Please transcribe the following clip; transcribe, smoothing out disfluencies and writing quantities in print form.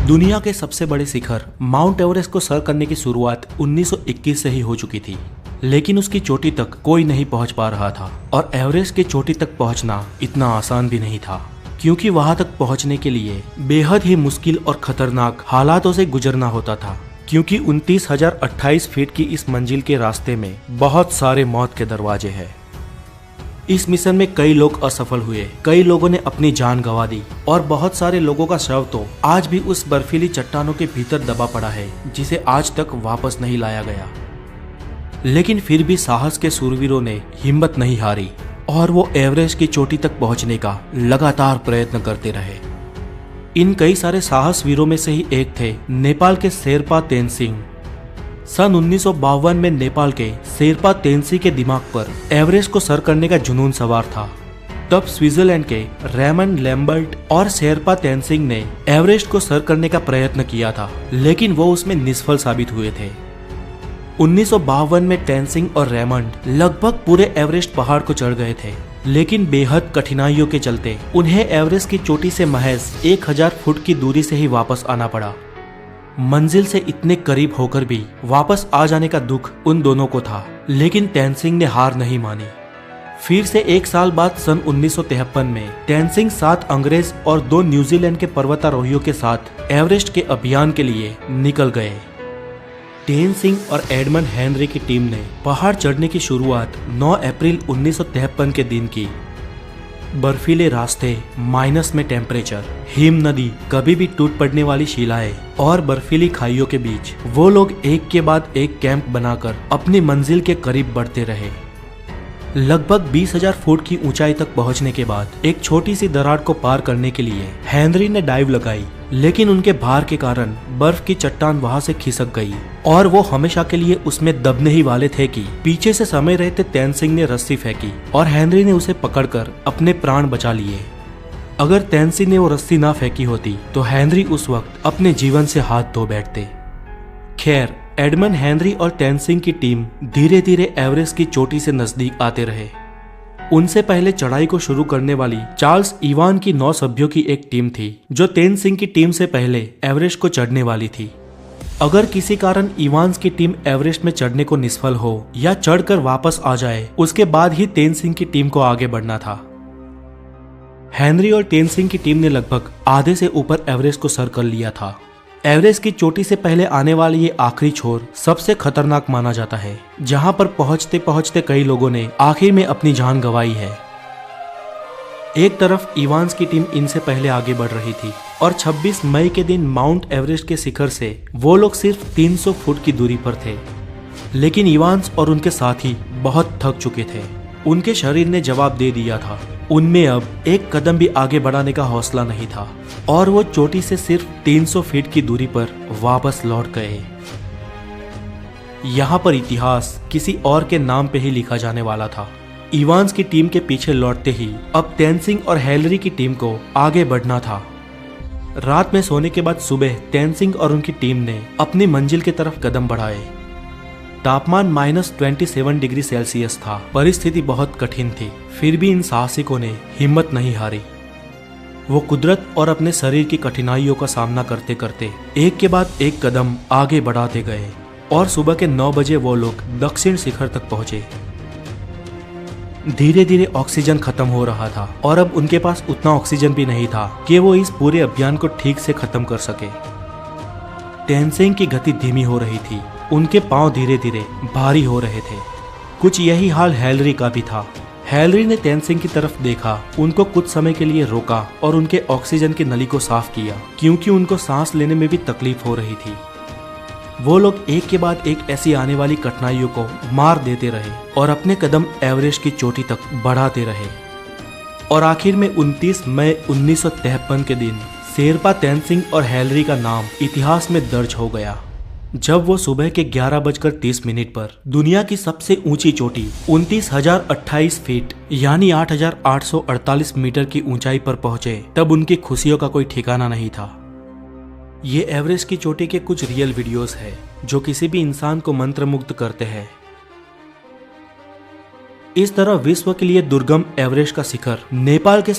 दुनिया के सबसे बड़े शिखर माउंट एवरेस्ट को सर करने की शुरुआत 1921 से ही हो चुकी थी, लेकिन उसकी चोटी तक कोई नहीं पहुंच पा रहा था। और एवरेस्ट की चोटी तक पहुंचना इतना आसान भी नहीं था, क्योंकि वहां तक पहुंचने के लिए बेहद ही मुश्किल और खतरनाक हालातों से गुजरना होता था। क्योंकि 29,028 फीट की इस मंजिल के रास्ते में बहुत सारे मौत के दरवाजे हैं। इस मिशन में कई लोग असफल हुए, कई लोगों ने अपनी जान गंवा दी और बहुत सारे लोगों का शव तो आज भी उस बर्फीली चट्टानों के भीतर दबा पड़ा है, जिसे आज तक वापस नहीं लाया गया। लेकिन फिर भी साहस के शूरवीरों ने हिम्मत नहीं हारी और वो एवरेस्ट की चोटी तक पहुंचने का लगातार प्रयत्न करते रहे। इन कई सारे साहस वीरों में से ही एक थे नेपाल के शेरपा तेनसिंह। सन 1952 में नेपाल के शेरपा तेनसिंह के दिमाग पर एवरेस्ट को सर करने का जुनून सवार था। तब स्विट्जरलैंड के रेमंड लैम्बर्ट और शेरपा तेनसिंह ने एवरेस्ट को सर करने का प्रयत्न किया था, लेकिन वो उसमें निष्फल साबित हुए थे। 1952 में तेनसिंह और रेमंड लगभग पूरे एवरेस्ट पहाड़ को चढ़ गए थे, लेकिन बेहद कठिनाइयों के चलते उन्हें एवरेस्ट की चोटी से महज 1000 फुट की दूरी से ही वापस आना पड़ा। मंजिल से इतने करीब होकर भी वापस आ जाने का दुख उन दोनों को था, लेकिन तेनसिंह ने हार नहीं मानी। फिर से एक साल बाद सन 1953 में तेनसिंह 7 अंग्रेज और 2 न्यूजीलैंड के पर्वतारोहियों के साथ एवरेस्ट के अभियान के लिए निकल गए। तेनसिंह और एडमंड हेनरी की टीम ने पहाड़ चढ़ने की शुरुआत 9 अप्रैल 1953 के दिन की। बर्फीले रास्ते, माइनस में टेम्परेचर, हिम नदी, कभी भी टूट पड़ने वाली शिलाएं और बर्फीली खाइयों के बीच वो लोग एक के बाद एक कैंप बनाकर अपनी मंजिल के करीब बढ़ते रहे। लगभग 20,000 फुट की ऊंचाई तक पहुंचने के बाद एक छोटी सी दरार को पार करने के लिए हेनरी ने डाइव लगाई, लेकिन उनके भार के कारण बर्फ की चट्टान वहां से खिसक गई और वो हमेशा के लिए उसमें दबने ही वाले थे कि पीछे से समय रहते तेनसिंह ने रस्सी फेंकी और हेनरी ने उसे पकड़कर अपने प्राण बचा लिए। अगर तेनसिंह ने वो रस्सी ना फेंकी होती तो हेनरी उस वक्त अपने जीवन से हाथ धो बैठते। खैर, एडमंड हेनरी और तेनसिंह की टीम धीरे धीरे एवरेस्ट की चोटी से नजदीक आते रहे। उनसे पहले चढ़ाई को शुरू करने वाली चार्ल्स इवान की 9 सभ्यों की एक टीम थी, जो तेनसिंह की टीम से पहले एवरेस्ट को चढ़ने वाली थी। अगर किसी कारण इवान्स की टीम एवरेस्ट में चढ़ने को निष्फल हो या चढ़कर वापस आ जाए, उसके बाद ही तेनसिंह की टीम को आगे बढ़ना था। हेनरी और तेनसिंह की टीम ने लगभग आधे से ऊपर एवरेस्ट को सर कर लिया था। एवरेस्ट की चोटी से पहले आने वाली ये आखिरी छोर सबसे खतरनाक माना जाता है, जहां पर पहुंचते पहुंचते कई लोगों ने आखिर में अपनी जान गंवाई है। एक तरफ इवान्स की टीम इनसे पहले आगे बढ़ रही थी और 26 मई के दिन माउंट एवरेस्ट के शिखर से वो लोग सिर्फ 300 फुट की दूरी पर थे। लेकिन इवान्स और उनके साथी बहुत थक चुके थे। उनके शरीर ने जवाब दे दिया था। उनमें अब एक कदम भी आगे बढ़ाने का हौसला नहीं था और वो चोटी से सिर्फ 300 फीट की दूरी पर वापस लौट गए। यहाँ पर इतिहास किसी और के नाम पे ही लिखा जाने वाला था। इवान्स की टीम के पीछे लौटते ही अब तेनसिंह और हेनरी की टीम को आगे बढ़ना था। रात में सोने के बाद सुबह तेनसिंह और उनकी टीम ने अपनी मंजिल की तरफ कदम बढ़ाए। तापमान -27 डिग्री सेल्सियस था। परिस्थिति बहुत कठिन थी, फिर भी इन साहसिकों ने हिम्मत नहीं हारी। वो कुदरत और अपने शरीर की कठिनाइयों का सामना करते करते एक के बाद एक कदम आगे बढ़ाते गए और सुबह के 9 बजे वो लोग दक्षिण शिखर तक पहुंचे। धीरे धीरे ऑक्सीजन खत्म हो रहा था और अब उनके पास उतना ऑक्सीजन भी नहीं था कि वो इस पूरे अभियान को ठीक से खत्म कर सके। तेनसिंह की गति धीमी हो रही थी, उनके पांव धीरे धीरे भारी हो रहे थे। कुछ यही हाल हेनरी का भी था। हेनरी ने तेनसिंह की तरफ देखा, उनको कुछ समय के लिए रोका और उनके ऑक्सीजन की नली को साफ किया, क्योंकि उनको सांस लेने में भी तकलीफ हो रही थी। वो लोग एक के बाद एक ऐसी आने वाली कठिनाइयों को मार देते रहे और अपने कदम एवरेस्ट की चोटी तक बढ़ाते रहे। और आखिर में 29 मई 1953 के दिन शेरपा तेनसिंह और हेनरी का नाम इतिहास में दर्ज हो गया, जब वो सुबह के 11:30 पर दुनिया की सबसे ऊंची चोटी 29,028 फीट यानी 8,848 मीटर की ऊंचाई पर पहुंचे। तब उनकी खुशियों का कोई ठिकाना नहीं था। ये एवरेस्ट की चोटी के कुछ रियल वीडियोस है जो किसी भी इंसान को मंत्रमुग्ध करते हैं। इस तरह विश्व के लिए दुर्गम एवरेस्ट का शिखर नेपाल के